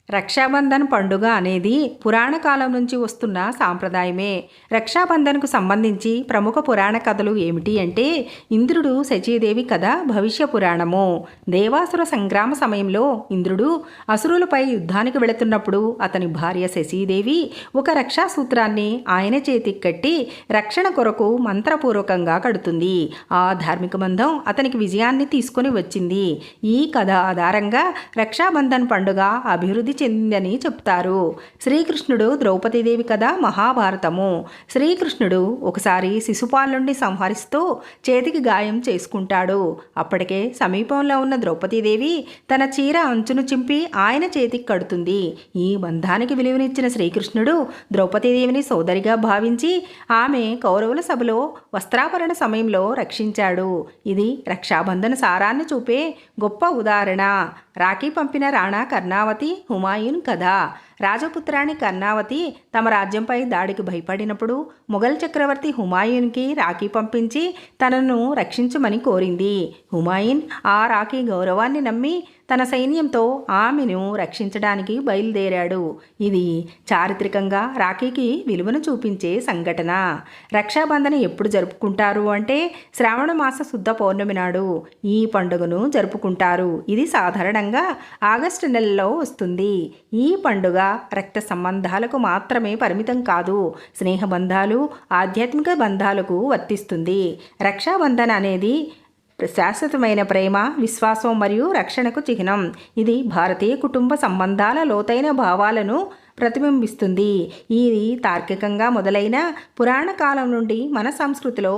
రక్షాబంధన్ పండుగ అనేది పురాణ కాలం నుంచి వస్తున్న సాంప్రదాయమే. రక్షాబంధన్కు సంబంధించి ప్రముఖ పురాణ కథలు ఏమిటి అంటే ఇంద్రుడు శచీదేవి కథ భవిష్య పురాణము. దేవాసుర సంగ్రామ సమయంలో ఇంద్రుడు అసురులపై యుద్ధానికి వెళుతున్నప్పుడు అతని భార్య శచీదేవి ఒక రక్షా సూత్రాన్ని ఆయన చేతికి కట్టి రక్షణ కొరకు మంత్రపూర్వకంగా కడుతుంది. ఆ ధార్మిక బంధం అతనికి విజయాన్ని తీసుకొని వచ్చింది. ఈ కథ ఆధారంగా రక్షాబంధన్ పండుగ అభివృద్ధి చెందిందని చెప్తారు. శ్రీకృష్ణుడు ద్రౌపదీదేవి కథ మహాభారతము. శ్రీకృష్ణుడు ఒకసారి శిశుపాలుణ్ణి సంహరిస్తూ చేతికి గాయం చేసుకుంటాడు. అప్పటికే సమీపంలో ఉన్న ద్రౌపదీదేవి తన చీర అంచును చింపి ఆయన చేతికి కడుతుంది. ఈ బంధానికి విలువనిచ్చిన శ్రీకృష్ణుడు ద్రౌపదీదేవిని సోదరిగా భావించి ఆమె కౌరవుల సభలో వస్త్రాపరణ సమయంలో రక్షించాడు. ఇది రక్షాబంధన సారాన్ని చూపే గొప్ప ఉదాహరణ. రాఖీ పంపిన రాణా కర్ణావతి హుమాయూన్ కథ. రాజపుత్రాణి కర్ణావతి తమ రాజ్యంపై దాడికి భయపడినప్పుడు మొఘల్ చక్రవర్తి హుమాయూన్కి రాఖీ పంపించి తనను రక్షించమని కోరింది. హుమాయూన్ ఆ రాఖీ గౌరవాన్ని నమ్మి తన సైన్యంతో ఆమెను రక్షించడానికి బయలుదేరాడు. ఇది చారిత్రకంగా రాఖీకి విలువను చూపించే సంఘటన. రక్షాబంధన ఎప్పుడు జరుపుకుంటారు అంటే శ్రావణ మాస శుద్ధ పౌర్ణమి నాడు ఈ పండుగను జరుపుకుంటారు. ఇది సాధారణంగా ఆగస్టు నెలలో వస్తుంది. ఈ పండుగ రక్త సంబంధాలకు మాత్రమే పరిమితం కాదు, స్నేహబంధాలు, ఆధ్యాత్మిక బంధాలకు వర్తిస్తుంది. రక్షాబంధన అనేది శాశ్వతమైన ప్రేమ, విశ్వాసం మరియు రక్షణకు చిహ్నం. ఇది భారతీయ కుటుంబ సంబంధాల లోతైన భావాలను ప్రతిబింబిస్తుంది. ఇది తార్కికంగా మొదలైన పురాణ కాలం నుండి మన సంస్కృతిలో